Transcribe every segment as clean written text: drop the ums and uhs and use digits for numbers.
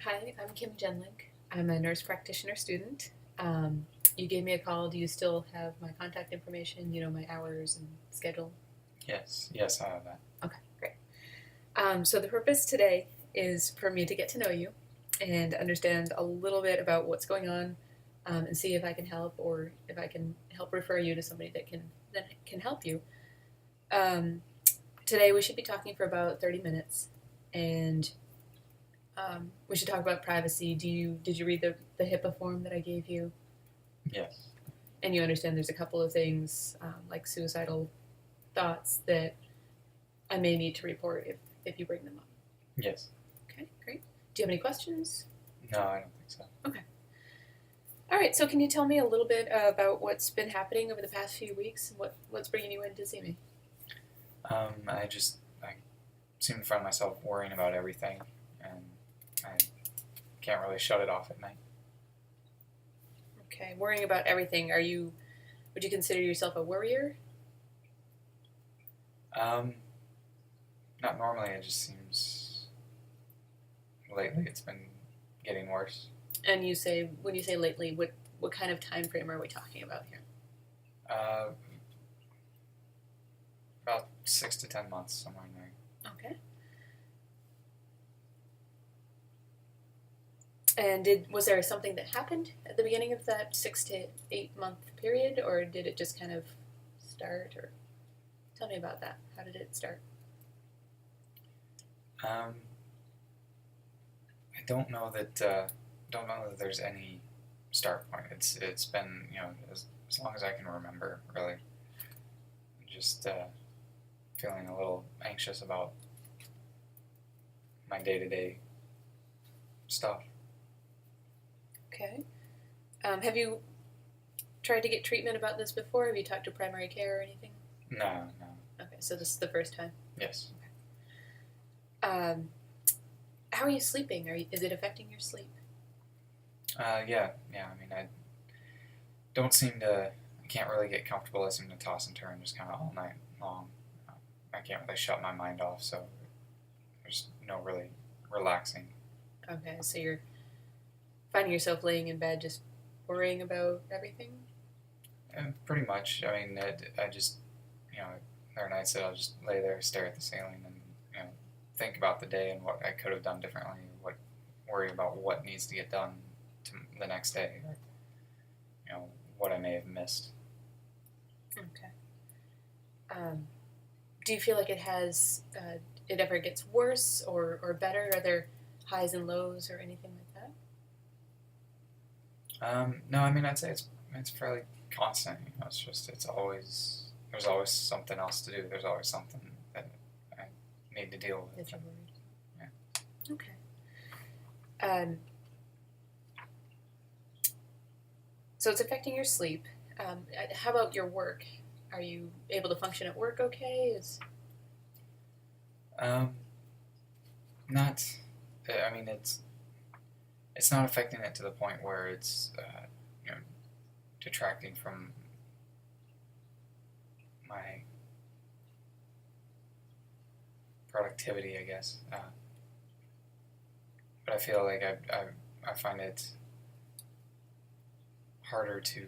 Hi, I'm Kim Jenlink. I'm a nurse practitioner student. You gave me a call. Do you still have my contact information? You know, my hours and schedule? Yes, I have that. Okay, great. So the purpose today is for me to get to know you and understand a little bit about what's going on, and see if I can help or if I can help refer you to somebody that can help you. Um, Today we should be talking for about 30 minutes, and we should talk about privacy. Did you read the HIPAA form that I gave you? Yes, And you understand there's a couple of things, like suicidal thoughts that I may need to report if you bring them up. yes. Okay, great. Do you have any questions? No, I don't think so. Okay. All right. So can you tell me a little bit about what's been happening over the past few weeks and what's bringing you in to see me? I seem to find myself worrying about everything, and I can't really shut it off at night. Okay, worrying about everything. Would you consider yourself a worrier? Um, Not normally. It just seems lately it's been getting worse. And when you say lately, what kind of time frame are we talking about here? Uh, about 6 to 10 months, somewhere in there. Okay. And was there something that happened at the beginning of that 6 to 8 month period, or did it just kind of start? Or tell me about that. How did it start? Um, I don't know that there's any start point. It's been as long as I can remember, really. Just feeling a little anxious about my day to day stuff. Okay. Have you tried to get treatment about this before? Have you talked to primary care or anything? No, no. Okay, so this is the first time. Yes. Um, how are you sleeping? Is it affecting your sleep? Yeah, yeah. I mean, I don't seem to. I can't really get comfortable. I seem to toss and turn just kind of all night long. Uh, I can't really shut my mind off, so there's no really relaxing. Okay, so you're finding yourself laying in bed just worrying about everything? And pretty much, I mean, I just, you know, there are nights that I'll just lay there, stare at the ceiling, and think about the day and what I could have done differently. Worry about what needs to get done to the next day, or what I may have missed. Okay. Do you feel like it ever gets worse or better? Are there highs and lows or anything like that? No, I mean, I'd say it's fairly constant. It's always there's always something else to do. There's always something that I need to deal with. That you're worried. Yeah. Okay. Um, so it's affecting your sleep. How about your work? Are you able to function at work okay? Um, Not. I mean, it's not affecting it to the point where it's you know detracting from my productivity, I guess. But I feel like I find it harder to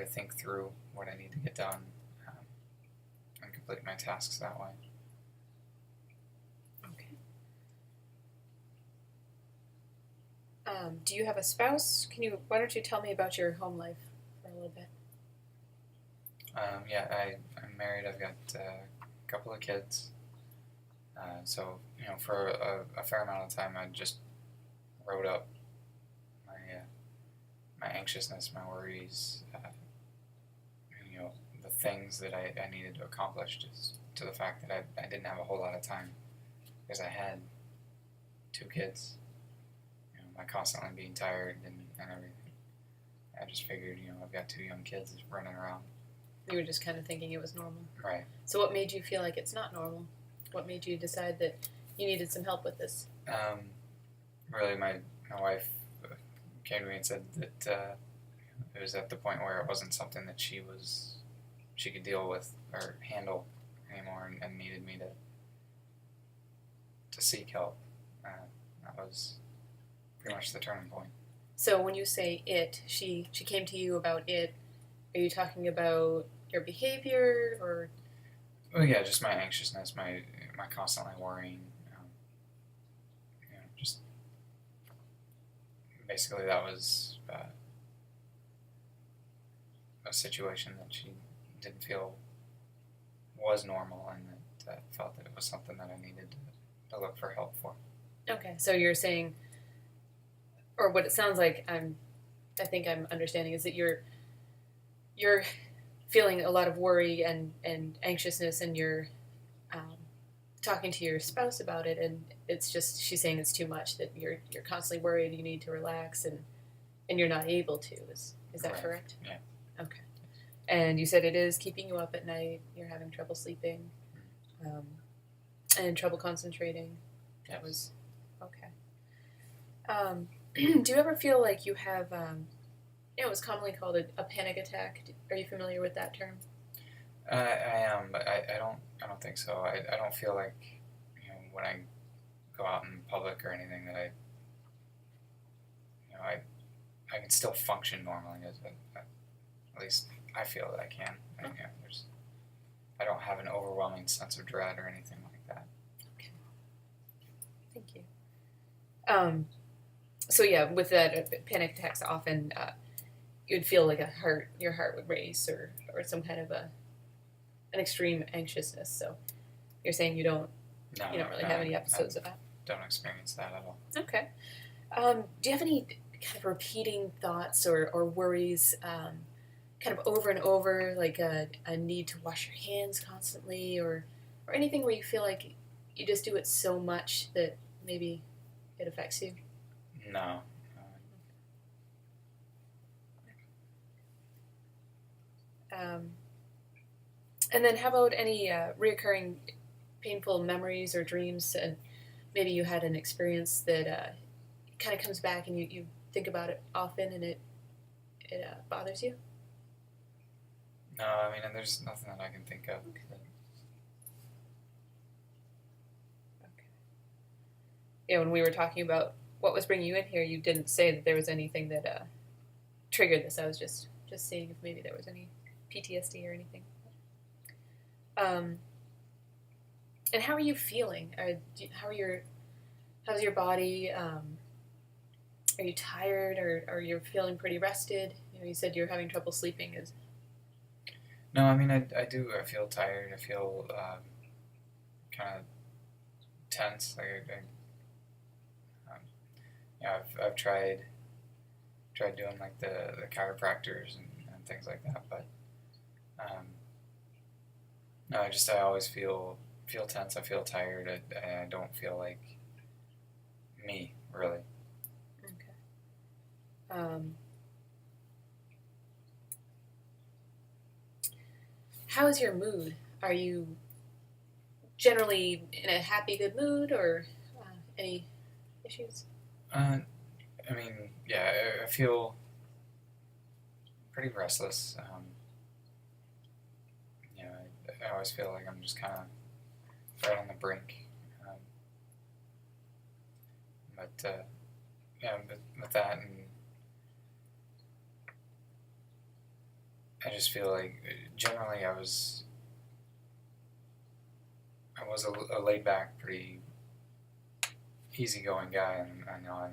think through what I need to get done, um, and complete my tasks that way. Okay. Do you have a spouse? Why don't you tell me about your home life for a little bit? Yeah, I'm married. I've got a couple of kids. So for a fair amount of time, I just wrote up my my anxiousness, my worries, the things that I needed to accomplish, just to the fact that I didn't have a whole lot of time because I had two kids. I constantly being tired and everything. I just figured, I've got two young kids running around. You were just kind of thinking it was normal. Right. So what made you feel like it's not normal? What made you decide that you needed some help with this? Really, my wife came to me and said that it was at the point where it wasn't something that she could deal with or handle anymore, and needed me to seek help. Uh, that was pretty much the turning point. So when you say it, she came to you about it. Are you talking about your behavior or? Well, yeah, just my anxiousness, my constantly worrying. Just basically that was a situation that she didn't feel was normal, and that felt that it was something that I needed to look for help for. Okay, so you're saying, or what it sounds like I think I'm understanding is that you're feeling a lot of worry and anxiousness, and you're um, talking to your spouse about it, and it's just she's saying it's too much, that you're constantly worried, you need to relax, and you're not able to. Is that Right. correct? Yeah. Okay. And you said it is keeping you up at night. You're having trouble sleeping, and trouble concentrating. That was okay. Do you ever feel like you have? It's commonly called a panic attack. Are you familiar with that term? I am, but I don't think so. I don't feel like when I go out in public or anything that I can still function normally. At least I feel that I can. I don't have an overwhelming sense of dread or anything like that. Okay. Thank you. So yeah, with that panic attacks, often you'd feel like your heart would race, or some kind of an extreme anxiousness. So you're saying you don't really have any episodes of that. Don't experience that at all. Okay. Do you have any kind of repeating thoughts or worries, kind of over and over, like a need to wash your hands constantly, or anything where you feel like you just do it so much that maybe it affects you? No. And then how about any reoccurring painful memories or dreams? And maybe you had an experience that kind of comes back and you think about it often, and it bothers you? No, I mean, and there's nothing that I can think of. Okay. Yeah, when we were talking about what was bringing you in here, you didn't say that there was anything that triggered this. I was just seeing if maybe there was any PTSD or anything. And how are you feeling? How's your body? Are you tired, or you're feeling pretty rested? You said you're having trouble sleeping. No, I mean, I do. I feel tired. I feel kind of tense. I've tried doing like the chiropractors and things like that, but no, I always feel tense. I feel tired. I don't feel like me really. Okay. How is your mood? Are you generally in a happy, good mood, or any issues? I mean, yeah, I feel pretty restless. I always feel like I'm just kind of right on the brink. But with that, and I just feel like generally I was a laid back, pretty easygoing guy, and I know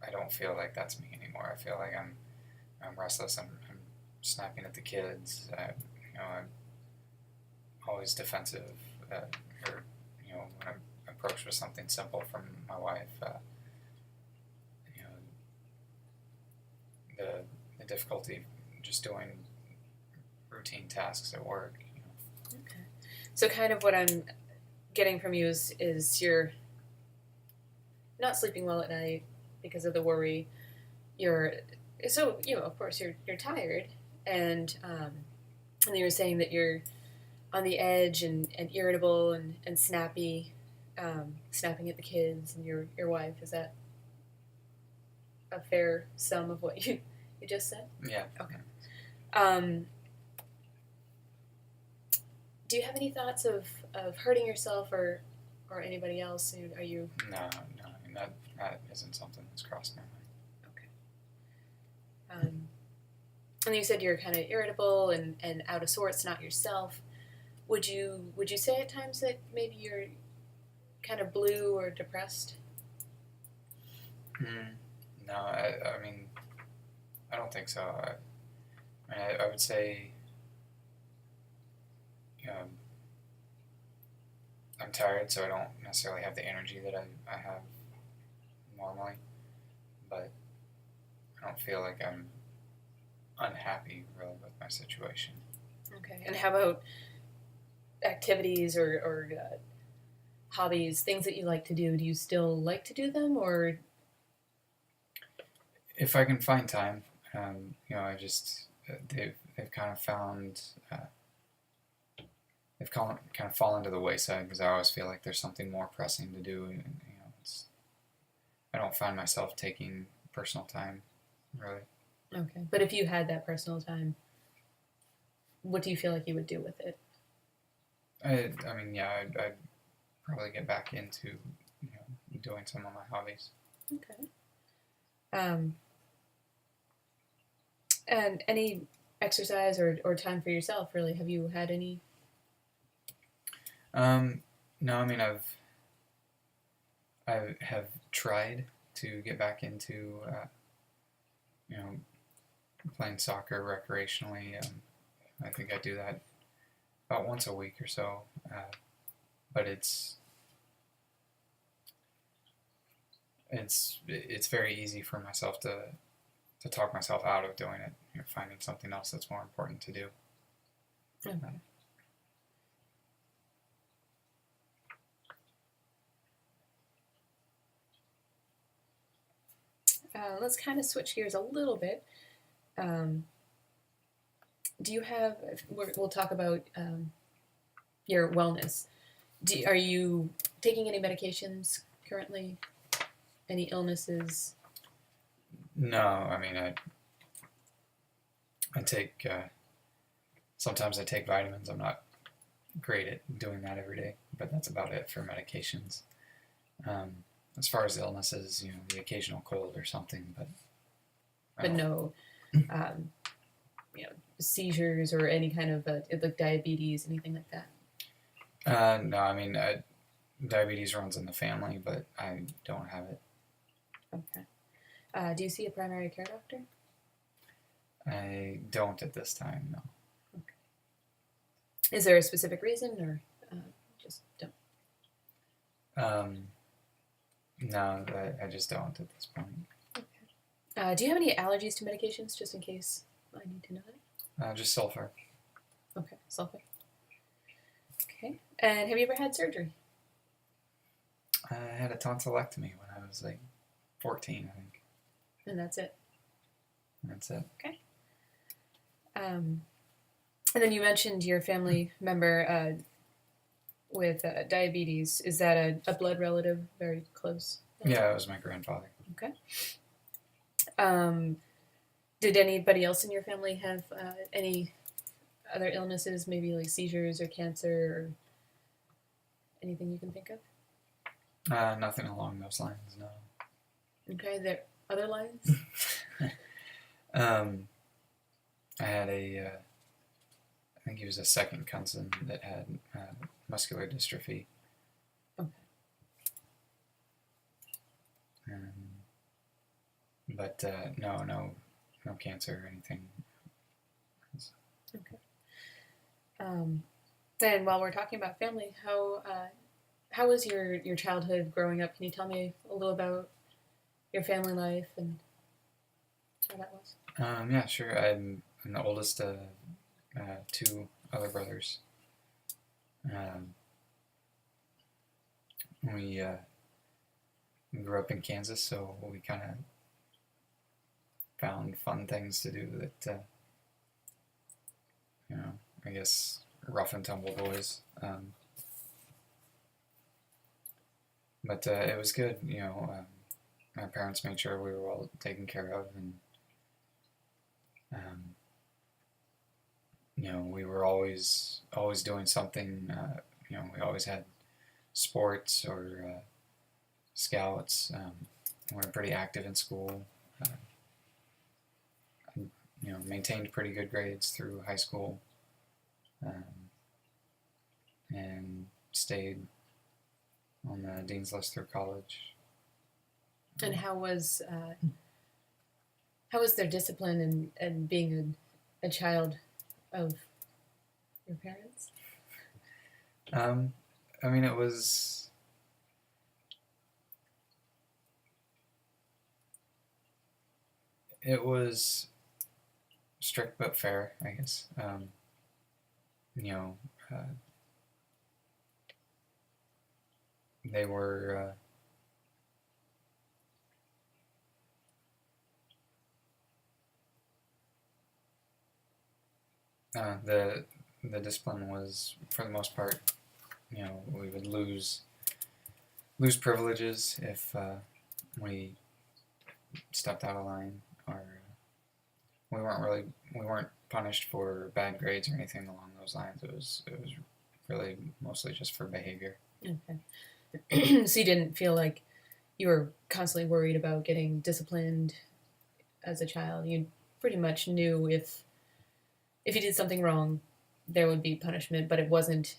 I don't feel like that's me anymore. I feel like I'm restless. I'm snapping at the kids. I'm always defensive, or when I'm approached with something simple from my wife, the difficulty just doing routine tasks at work. Okay. So kind of what I'm getting from you is you're not sleeping well at night because of the worry. Of course you're tired, and then you were saying that you're on the edge and irritable and snappy, snapping at the kids and your wife. Is that a fair sum of what you just said? Yeah. Okay. Do you have any thoughts of hurting yourself or or anybody else? Are you No, no, I mean that isn't something that's crossed my mind. okay? And you said you're kind of irritable and out of sorts, not yourself. Would you say at times that maybe you're kind of blue or depressed? Mm, no, I mean I don't think so. I would say um, I'm tired, so I don't necessarily have the energy that I have normally, but I don't feel like I'm unhappy really with my situation. Okay. And how about activities or hobbies, things that you like to do? Do you still like to do them, or If I can find time, I just they've kind of found they've kind of fallen to the wayside because I always feel like there's something more pressing to do, and I don't find myself taking personal time really. okay? But if you had that personal time, what do you feel like you would do with it? I mean, yeah, I'd probably get back into doing some of my hobbies. Okay. Um, and any exercise or time for yourself, really? Have you had any? No, I mean I have tried to get back into you know playing soccer recreationally. I think I do that about once a week or so, but it's very easy for myself to talk myself out of doing it. Finding something else that's more important to do. Okay. Let's kind of switch gears a little bit. Um, do you have? We'll talk about your wellness. Are you taking any medications currently? Any illnesses? No, I mean I take sometimes I take vitamins. I'm not great at doing that every day, but that's about it for medications. Um, as far as illnesses, the occasional cold or something, but I But don't. no, um, seizures or any kind of like diabetes, anything like that. No, I mean diabetes runs in the family, but I don't have it. Okay. Do you see a primary care doctor? I don't at this time. No. Is there a specific reason, or just don't? Um, no, I just don't at this point. Do you have any allergies to medications, just in case I need to know that? Just sulfur. Okay, sulfur. Okay. And have you ever had surgery? I had a tonsillectomy when I was like 14, I think. And that's it. That's it. Okay. And then you mentioned your family member with diabetes. Is that a blood relative, very close? Yeah, it was my grandfather. Okay. Did anybody else in your family have any other illnesses, maybe like seizures or cancer or anything you can think of? Nothing along those lines, no. Okay, there other lines? I had I think he was a second cousin that had muscular dystrophy. Okay. But no cancer or anything. Okay. Then while we're talking about family, how was your childhood growing up? Can you tell me a little about your family life and how that was? Yeah, sure. I'm the oldest of two other brothers. We grew up in Kansas, so we kind of found fun things to do that, I guess rough and tumble boys. But it was good, my parents made sure we were all taken care of, and we were always doing something. We always had sports or scouts. We're pretty active in school. Uh, maintained pretty good grades through high school, um, and stayed on the dean's list through college. And how was their discipline and being a child of your parents? I mean, it was strict but fair, I guess. You know, uh, they were. The discipline was, for the most part, we would lose privileges if we stepped out of line, or we weren't punished for bad grades or anything along those lines. It was really mostly just for behavior. Okay. So you didn't feel like you were constantly worried about getting disciplined as a child. You pretty much knew if you did something wrong, there would be punishment, but it wasn't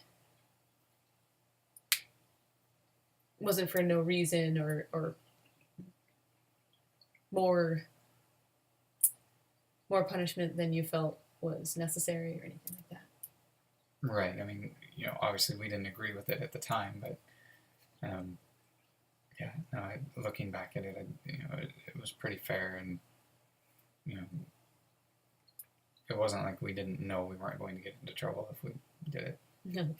for no reason or more punishment than you felt was necessary or anything like that. Right. I mean, obviously we didn't agree with it at the time, but yeah. No, looking back at it, it was pretty fair, and it wasn't like we didn't know we weren't going to get into trouble if we did it. No.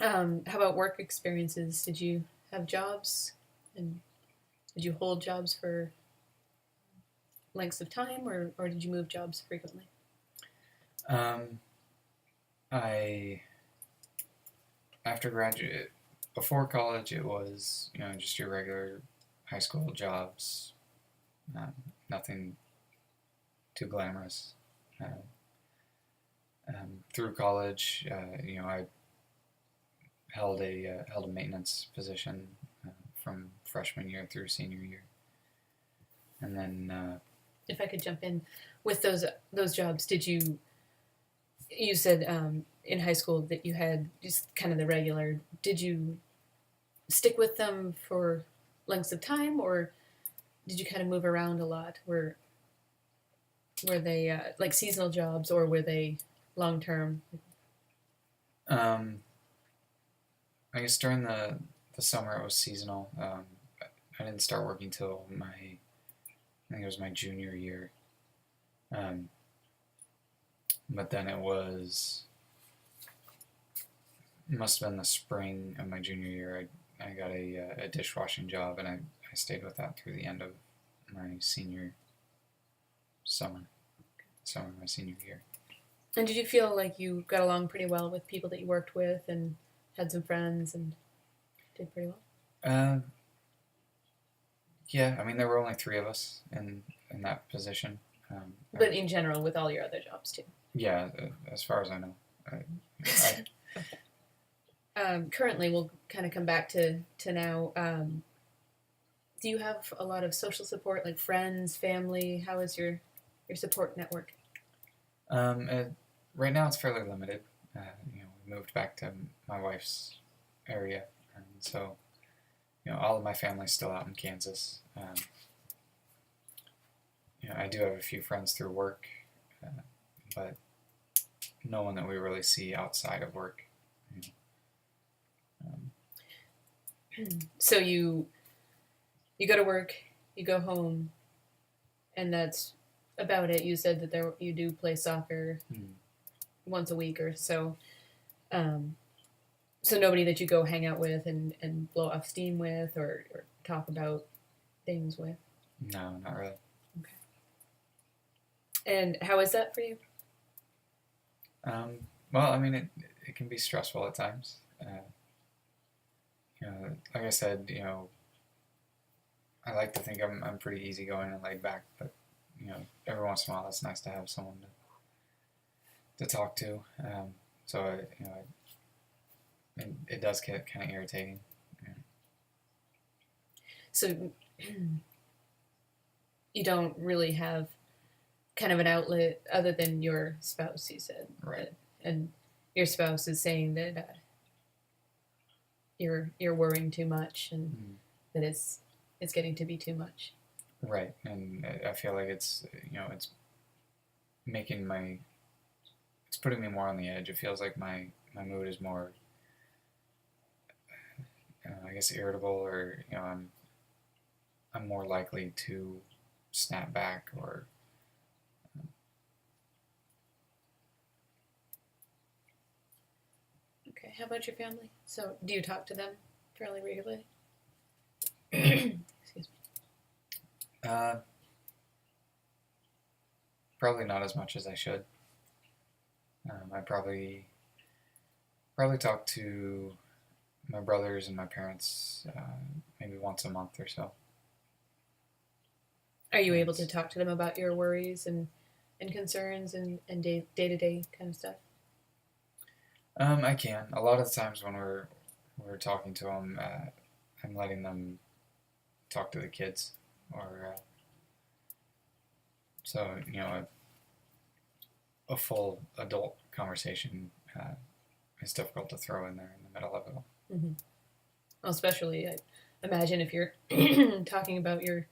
How about work experiences? Did you have jobs, and did you hold jobs for lengths of time, or did you move jobs frequently? I before college, it was just your regular high school jobs, nothing too glamorous. Through college, I held a maintenance position from freshman year through senior year, and then. If I could jump in with those jobs, did you? You said in high school that you had just kind of the regular. Did you stick with them for lengths of time, or did you kind of move around a lot? Were they like seasonal jobs, or were they long term? I guess during the summer it was seasonal. I didn't start working till I think it was my junior year. But then it must have been the spring of my junior year. I got a dishwashing job, and I stayed with that through the end of my summer of my senior year. And did you feel like you got along pretty well with people that you worked with, and had some friends, and did pretty well? Yeah, I mean, there were only 3 of us in that position. But in general, with all your other jobs too. Yeah, as far as I know. Currently, we'll kind of come back to now. Do you have a lot of social support, like friends, family? How is your support network? Right now, it's fairly limited. We moved back to my wife's area, and so all of my family's still out in Kansas. I do have a few friends through work, but no one that we really see outside of work. So you go to work, you go home, and that's about it. You said that you do play soccer once a week or so. So nobody that you go hang out with and blow off steam with, or talk about things with? No, not really. Okay. And how is that for you? Well, I mean, it can be stressful at times. Like I said, I like to think I'm pretty easygoing and laid back, but every once in a while, it's nice to have someone to talk to. So it does get kind of irritating. Yeah. So you don't really have kind of an outlet other than your spouse, you said. Right. And your spouse is saying that you're worrying too much and that it's getting to be too much. Right, and I feel like it's it's making my it's putting me more on the edge. It feels like my mood is more I guess irritable, or I'm more likely to snap back or Okay, how about your family? So do you talk to them fairly regularly? Excuse me. uh, probably not as much as I should. I probably talk to my brothers and my parents maybe once a month or so. Are you able to talk to them about your worries and concerns and day to day kind of stuff? I can. A lot of the times when we're talking to them, I'm letting them talk to the kids, or so a full adult conversation is difficult to throw in there in the middle of it all. Mm-hmm. Well, especially, I imagine if you're talking about your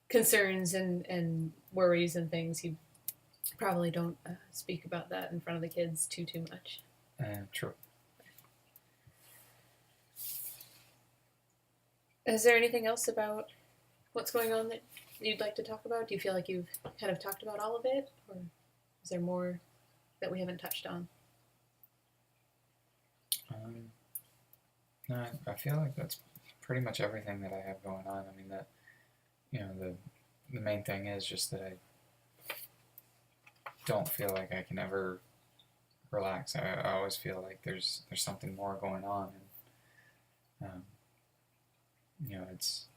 concerns and worries and things, you probably don't speak about that in front of the kids too much. True. Is there anything else about what's going on that you'd like to talk about? Do you feel like you've kind of talked about all of it, or is there more that we haven't touched on? No, I feel like that's pretty much everything that I have going on. I mean, that the main thing is just that I don't feel like I can ever relax. I always feel like there's something more going on, and it's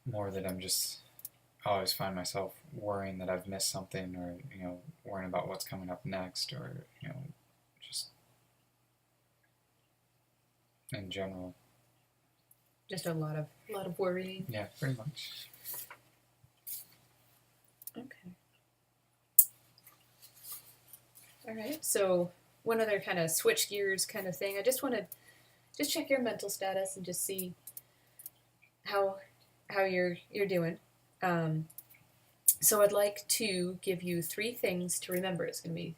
more that I always find myself worrying that I've missed something, or worrying about what's coming up next, or just in general. Just a lot of worrying. Yeah, pretty much. Okay. All right. So one other kind of switch gears kind of thing. I just want to check your mental status and just see how you're doing. So I'd like to give you 3 things to remember. It's going to be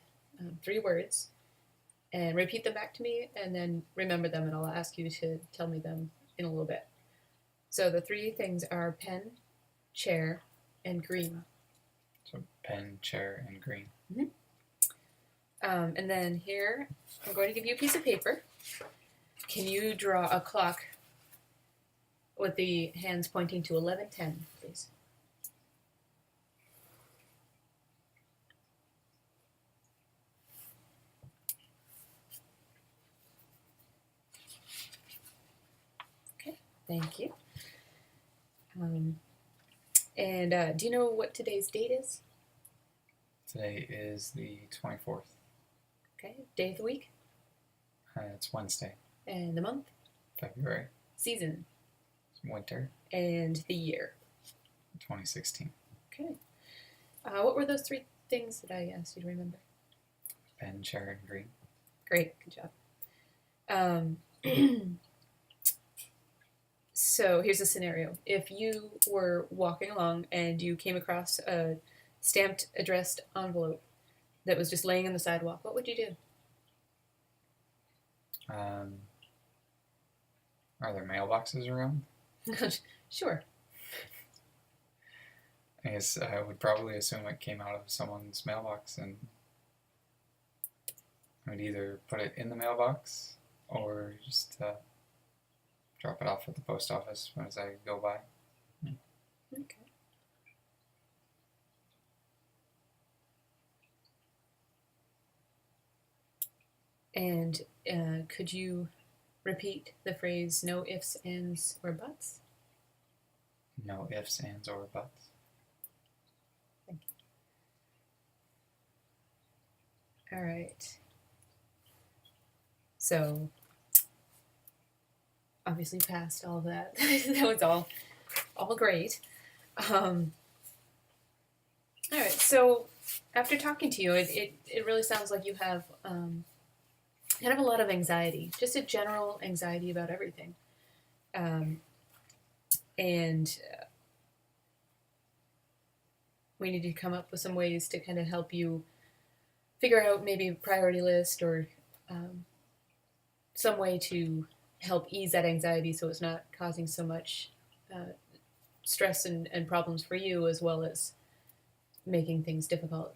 3 words, and repeat them back to me, and then remember them, and I'll ask you to tell me them in a little bit. So the 3 things are pen, chair, and green. So pen, chair, and green. Mm-hmm. And then here, I'm going to give you a piece of paper. Can you draw a clock with the hands pointing to 11:10, please? Okay, thank you. And do you know what today's date is? Today is the 24th. Okay, day of the week? It's Wednesday. And the month? February. Season? It's winter. And the year? 2016. Okay. What were those 3 things that I asked you to remember? Pen, chair, and green. Great, good job. So here's a scenario. If you were walking along and you came across a stamped, addressed envelope that was just laying on the sidewalk, what would you do? Are there mailboxes around? Sure. I guess I would probably assume it came out of someone's mailbox, and I would either put it in the mailbox or just drop it off at the post office as I go by. Okay. And could you repeat the phrase no ifs, ands, or buts? No ifs, ands, or buts. Thank you. All right. So obviously passed all of that. That was all great. Um, all right. So after talking to you, it really sounds like you have kind of a lot of anxiety, just a general anxiety about everything. Um, and we need to come up with some ways to kind of help you figure out maybe a priority list or um, some way to help ease that anxiety so it's not causing so much uh, stress and problems for you as well as making things difficult.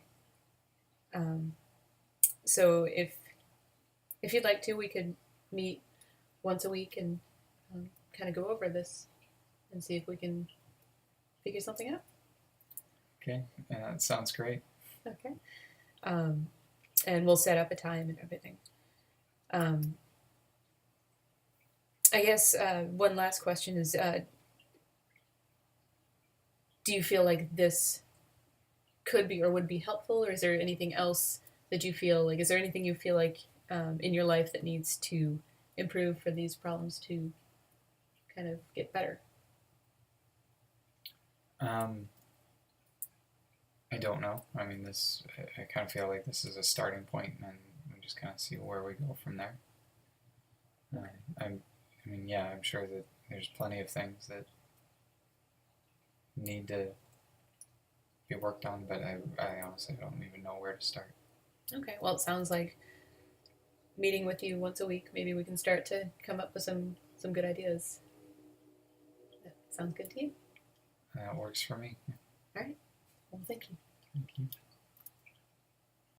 Um, so if you'd like to, we could meet once a week and kind of go over this and see if we can figure something out. Okay, yeah, that sounds great. Okay. Um, and we'll set up a time and everything. Um, I guess one last question is do you feel like this could be or would be helpful, or is there anything else that you feel like, is there anything you feel like in your life that needs to improve for these problems to kind of get better? Um, I don't know. I mean, I kind of feel like this is a starting point, and we just kind of see where we go from there. Um, I'm, I mean, yeah, I'm sure that there's plenty of things that need to be worked on, but I honestly don't even know where to start. Okay, well, it sounds like meeting with you once a week, maybe we can start to come up with some good ideas. That sounds good to you? That works for me. All right. Well, thank you. Thank you.